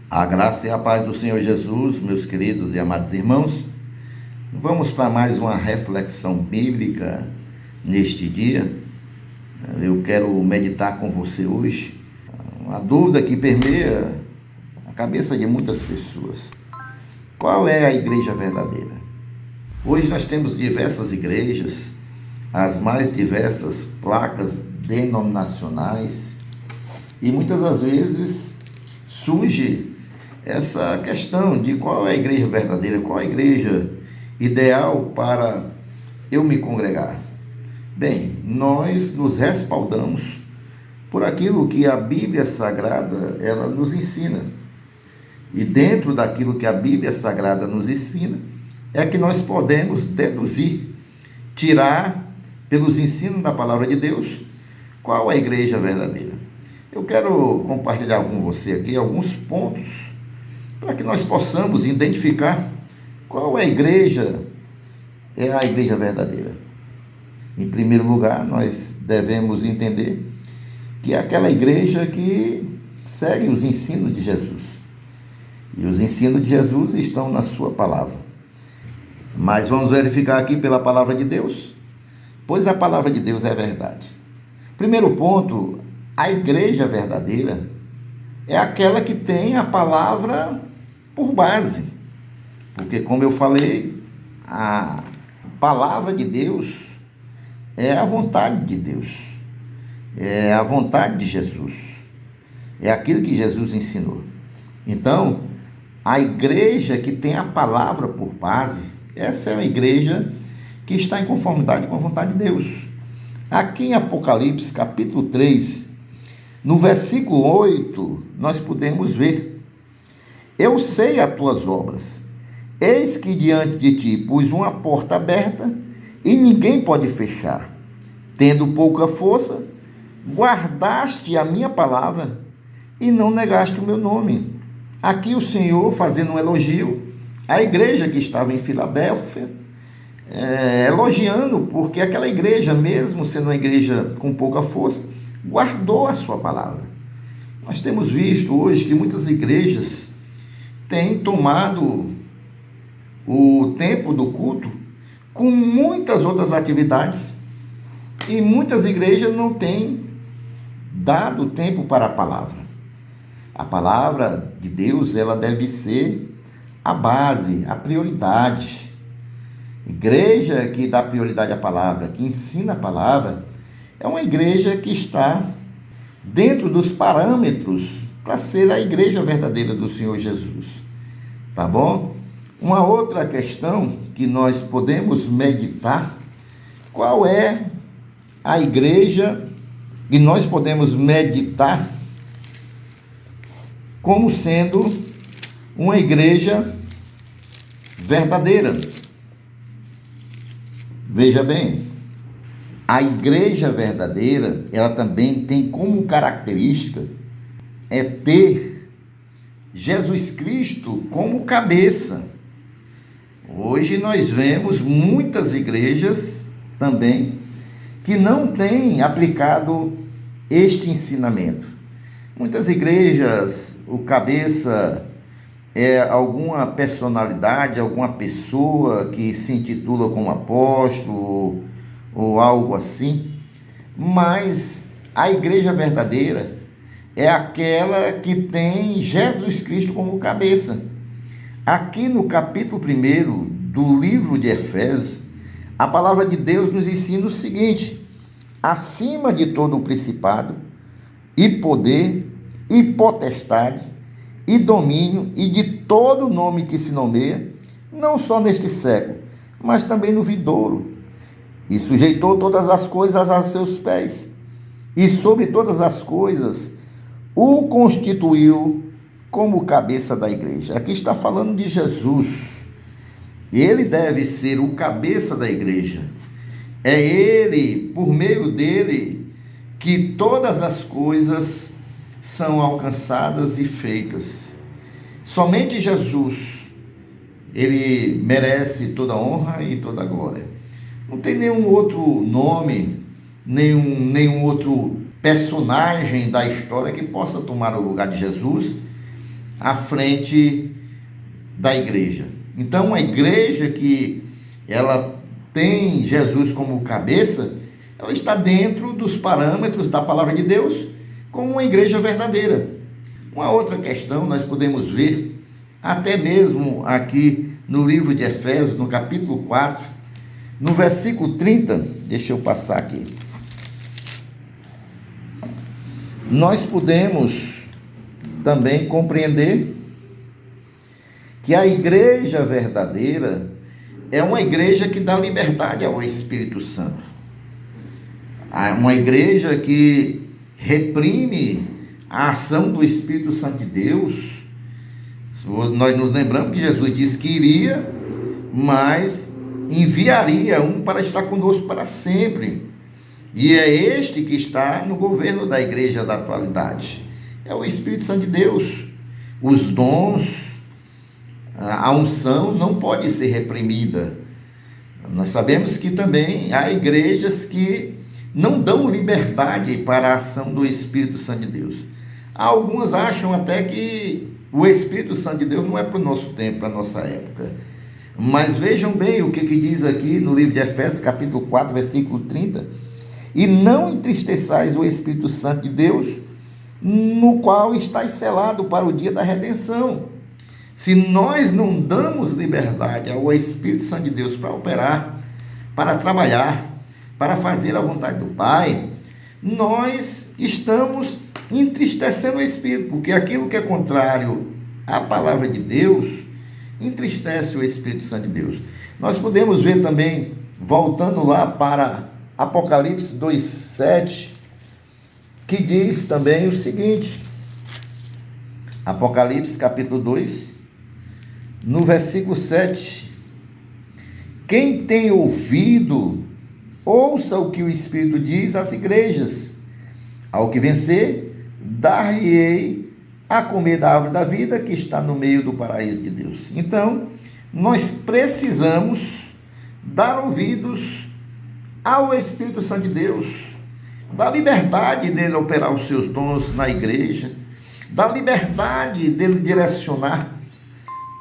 A graça e a paz do Senhor Jesus, meus queridos e amados irmãos, vamos para mais uma reflexão bíblica neste dia. Eu quero meditar com você hoje uma dúvida que permeia a cabeça de muitas pessoas. Qual é a igreja verdadeira? Hoje nós temos diversas igrejas, as mais diversas placas denominacionais, e muitas das vezes surge essa questão de qual é a igreja verdadeira, qual é a igreja ideal para eu me congregar. Bem, nós nos respaldamos por aquilo que a Bíblia Sagrada ela nos ensina. E dentro daquilo que a Bíblia Sagrada nos ensina, é que nós podemos deduzir, tirar pelos ensinos da Palavra de Deus, qual é a igreja verdadeira. Eu quero compartilhar com você aqui alguns pontos para que nós possamos identificar qual é a igreja verdadeira. Em primeiro lugar, nós devemos entender que é aquela igreja que segue os ensinos de Jesus. E os ensinos de Jesus estão na sua palavra. Mas vamos verificar aqui pela palavra de Deus, pois a palavra de Deus é verdade. Primeiro ponto, a igreja verdadeira é aquela que tem a palavra por base. Porque, como eu falei, a palavra de Deus é a vontade de Deus. É a vontade de Jesus. É aquilo que Jesus ensinou. Então, a igreja que tem a palavra por base, essa é uma igreja que está em conformidade com a vontade de Deus. Aqui em Apocalipse, capítulo 3, no versículo 8, nós podemos ver: eu sei as tuas obras, eis que diante de ti pus uma porta aberta e ninguém pode fechar. Tendo pouca força, guardaste a minha palavra e não negaste o meu nome. Aqui o Senhor fazendo um elogio à igreja que estava em Filadélfia, elogiando porque aquela igreja, mesmo sendo uma igreja com pouca força, guardou a sua palavra. Nós temos visto hoje que muitas igrejas têm tomado o tempo do culto com muitas outras atividades e muitas igrejas não têm dado tempo para a palavra. A palavra de Deus, ela deve ser a base, a prioridade. Igreja que dá prioridade à palavra, que ensina a palavra, é uma igreja que está dentro dos parâmetros para ser a igreja verdadeira do Senhor Jesus. Tá bom? Uma outra questão que nós podemos meditar: qual é a igreja que nós podemos meditar como sendo uma igreja verdadeira? Veja bem, a igreja verdadeira, ela também tem como característica ter Jesus Cristo como cabeça. Hoje nós vemos muitas igrejas também que não têm aplicado este ensinamento. Muitas igrejas, o cabeça é alguma personalidade, alguma pessoa que se intitula como apóstolo ou algo assim, mas a igreja verdadeira é aquela que tem Jesus Cristo como cabeça. Aqui no capítulo 1 do livro de Efésios, a palavra de Deus nos ensina o seguinte: acima de todo o principado e poder e potestade e domínio e de todo nome que se nomeia, não só neste século, mas também no vindouro. E sujeitou todas as coisas a seus pés, e sobre todas as coisas o constituiu como cabeça da igreja. Aqui está falando de Jesus. Ele deve ser o cabeça da igreja. É ele, por meio dele, que todas as coisas são alcançadas e feitas. Somente Jesus, ele merece toda a honra e toda a glória. Não tem nenhum outro nome, nenhum outro personagem da história que possa tomar o lugar de Jesus à frente da igreja. Então, uma igreja que ela tem Jesus como cabeça, ela está dentro dos parâmetros da palavra de Deus como uma igreja verdadeira. Uma outra questão nós podemos ver, até mesmo aqui no livro de Efésios, no capítulo 4, no versículo 30, deixa eu passar aqui. Nós podemos também compreender que a igreja verdadeira é uma igreja que dá liberdade ao Espírito Santo. Uma igreja que reprime a ação do Espírito Santo de Deus. Nós nos lembramos que Jesus disse que iria, mas enviaria um para estar conosco para sempre. E é este que está no governo da igreja da atualidade. É o Espírito Santo de Deus. Os dons, a unção não pode ser reprimida. Nós sabemos que também há igrejas que não dão liberdade para a ação do Espírito Santo de Deus. Alguns acham até que o Espírito Santo de Deus não é para o nosso tempo, para a nossa época. Mas vejam bem o que diz aqui no livro de Efésios, capítulo 4, versículo 30. E não entristeçais o Espírito Santo de Deus, no qual estáis selado para o dia da redenção. Se nós não damos liberdade ao Espírito Santo de Deus para operar, para trabalhar, para fazer a vontade do Pai, nós estamos entristecendo o Espírito, porque aquilo que é contrário à palavra de Deus entristece o Espírito Santo de Deus. Nós podemos ver também, voltando lá para Apocalipse 2:7, que diz também o seguinte, Apocalipse capítulo 2, no versículo 7, quem tem ouvido, ouça o que o Espírito diz às igrejas. Ao que vencer, dar-lhe-ei a comer da árvore da vida que está no meio do paraíso de Deus. Então, nós precisamos dar ouvidos ao Espírito Santo de Deus, da liberdade dele operar os seus dons na igreja, da liberdade dele direcionar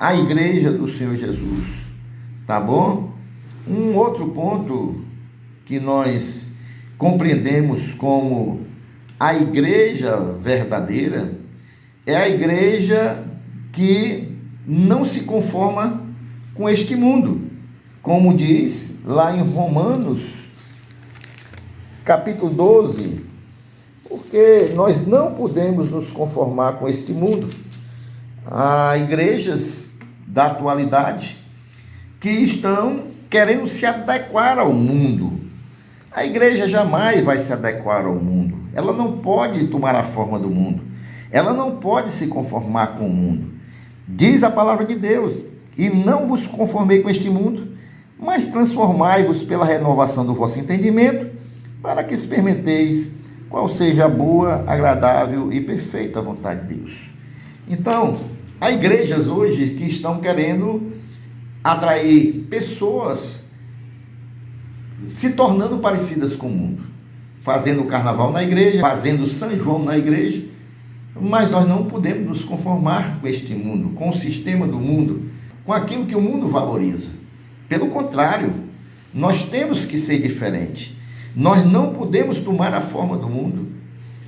a igreja do Senhor Jesus. Tá bom? Um outro ponto que nós compreendemos como a igreja verdadeira é a igreja que não se conforma com este mundo, como diz lá em Romanos, capítulo 12, porque nós não podemos nos conformar com este mundo. Há igrejas da atualidade que estão querendo se adequar ao mundo. A igreja jamais vai se adequar ao mundo. Ela não pode tomar a forma do mundo. Ela não pode se conformar com o mundo. Diz a palavra de Deus: e não vos conformei com este mundo, mas transformai-vos pela renovação do vosso entendimento, para que experimenteis qual seja a boa, agradável e perfeita vontade de Deus. Então, há igrejas hoje que estão querendo atrair pessoas se tornando parecidas com o mundo, fazendo o carnaval na igreja, fazendo São João na igreja, mas nós não podemos nos conformar com este mundo, com o sistema do mundo, com aquilo que o mundo valoriza. Pelo contrário, nós temos que ser diferentes. Nós não podemos tomar a forma do mundo.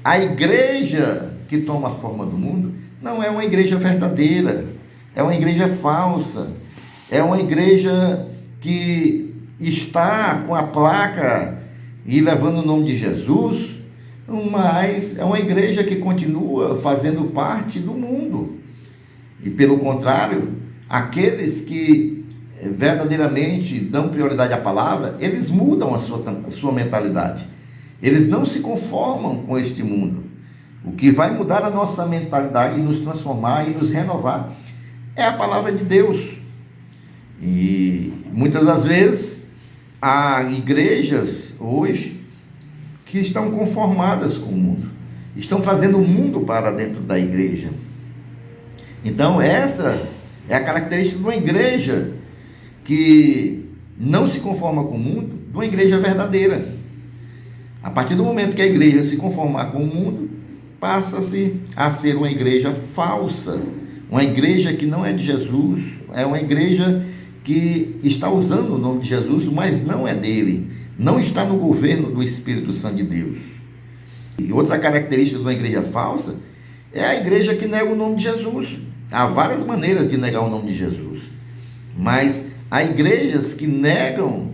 A igreja que toma a forma do mundo não é uma igreja verdadeira, é uma igreja falsa, é uma igreja que está com a placa e levando o nome de Jesus, mas é uma igreja que continua fazendo parte do mundo. E pelo contrário, aqueles que verdadeiramente dão prioridade à palavra, eles mudam a sua mentalidade. Eles não se conformam com este mundo. O que vai mudar a nossa mentalidade e nos transformar e nos renovar é a palavra de Deus. E muitas das vezes há igrejas hoje que estão conformadas com o mundo, estão trazendo o mundo para dentro da igreja. Então essa é a característica de uma igreja que não se conforma com o mundo, de uma igreja verdadeira. A partir do momento que a igreja se conformar com o mundo, passa-se a ser uma igreja falsa, Uma igreja que não é de Jesus, é uma igreja que está usando o nome de Jesus, mas não é dele, não está no governo do Espírito Santo de Deus. E outra característica de uma igreja falsa é a igreja que nega o nome de Jesus. Há várias maneiras de negar o nome de Jesus, mas há igrejas que negam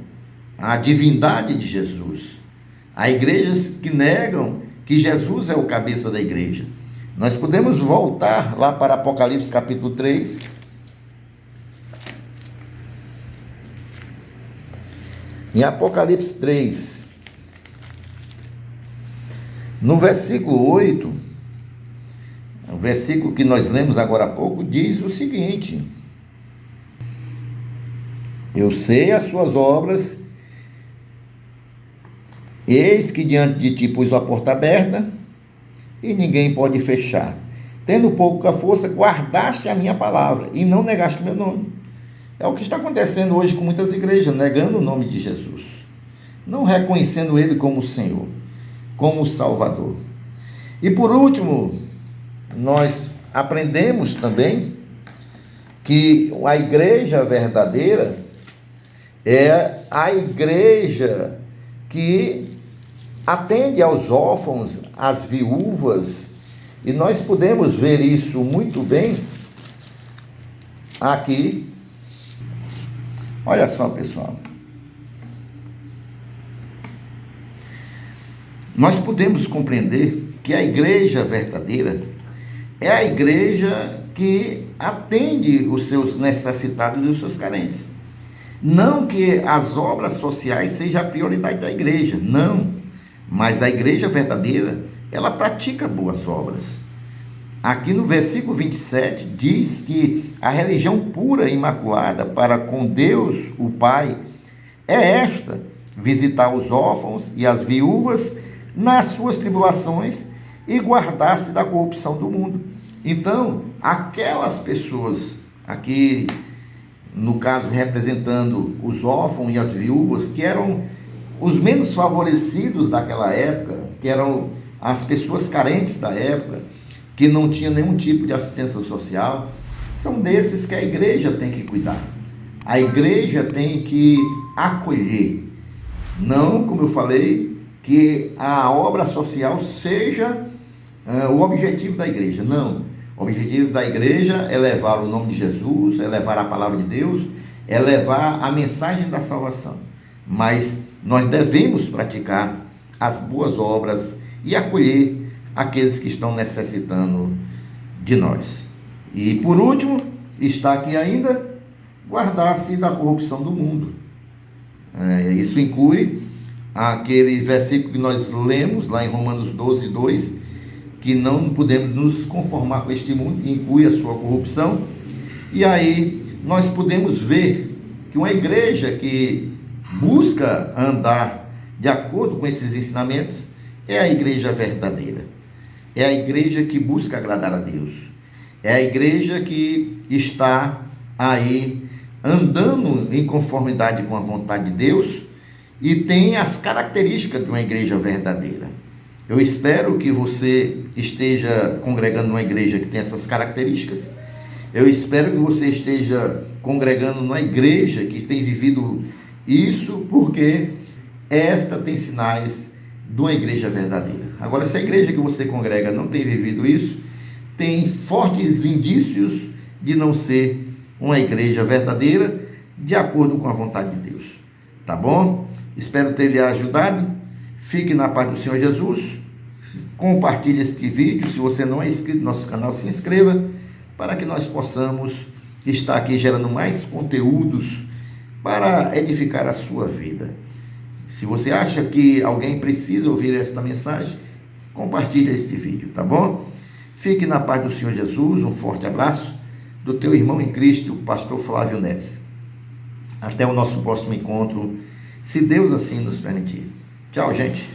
a divindade de Jesus. Há igrejas que negam que Jesus é o cabeça da igreja. Nós podemos voltar lá para Apocalipse capítulo 3. Em Apocalipse 3, no versículo 8, o versículo que nós lemos agora há pouco, diz o seguinte: eu sei as suas obras, eis que diante de ti pus a porta aberta, e ninguém pode fechar. Tendo pouca força, guardaste a minha palavra, e não negaste o meu nome. É o que está acontecendo hoje com muitas igrejas, negando o nome de Jesus, não reconhecendo Ele como o Senhor, como o Salvador. E por último, nós aprendemos também que a igreja verdadeira é a igreja que atende aos órfãos, às viúvas, e nós podemos ver isso muito bem aqui. Olha só, pessoal. Nós podemos compreender que a igreja verdadeira é a igreja que atende os seus necessitados e os seus carentes. Não que as obras sociais sejam a prioridade da igreja, não. Mas a igreja verdadeira, ela pratica boas obras. Aqui no versículo 27 diz que a religião pura e imaculada para com Deus, o Pai, é esta: visitar os órfãos e as viúvas nas suas tribulações e guardar-se da corrupção do mundo. Então, aquelas pessoas aqui, no caso representando os órfãos e as viúvas, que eram os menos favorecidos daquela época, que eram as pessoas carentes da época, que não tinham nenhum tipo de assistência social, são desses que a igreja tem que cuidar. A igreja tem que acolher. Não, como eu falei, que a obra social seja o objetivo da igreja. Não. O objetivo da igreja é levar o nome de Jesus, é levar a palavra de Deus, é levar a mensagem da salvação. Mas nós devemos praticar as boas obras e acolher aqueles que estão necessitando de nós. E por último, está aqui ainda, guardar-se da corrupção do mundo. Isso inclui aquele versículo que nós lemos lá em Romanos 12, 2, que não podemos nos conformar com este mundo, inclui a sua corrupção. E aí nós podemos ver que uma igreja que busca andar de acordo com esses ensinamentos é a igreja verdadeira. É a igreja que busca agradar a Deus. É a igreja que está aí andando em conformidade com a vontade de Deus e tem as características de uma igreja verdadeira. Eu espero que você esteja congregando numa igreja que tem essas características. Eu espero que você esteja congregando numa igreja que tem vivido isso, porque esta tem sinais de uma igreja verdadeira. Agora, se a igreja que você congrega não tem vivido isso, tem fortes indícios de não ser uma igreja verdadeira, de acordo com a vontade de Deus. Tá bom? Espero ter lhe ajudado. Fique na paz do Senhor Jesus. Compartilhe este vídeo. Se você não é inscrito no nosso canal, se inscreva, para que nós possamos estar aqui gerando mais conteúdos para edificar a sua vida. Se você acha que alguém precisa ouvir esta mensagem, compartilhe este vídeo, tá bom? Fique na paz do Senhor Jesus. Um forte abraço do teu irmão em Cristo, pastor Flávio Neves. Até o nosso próximo encontro, se Deus assim nos permitir. Tchau, gente.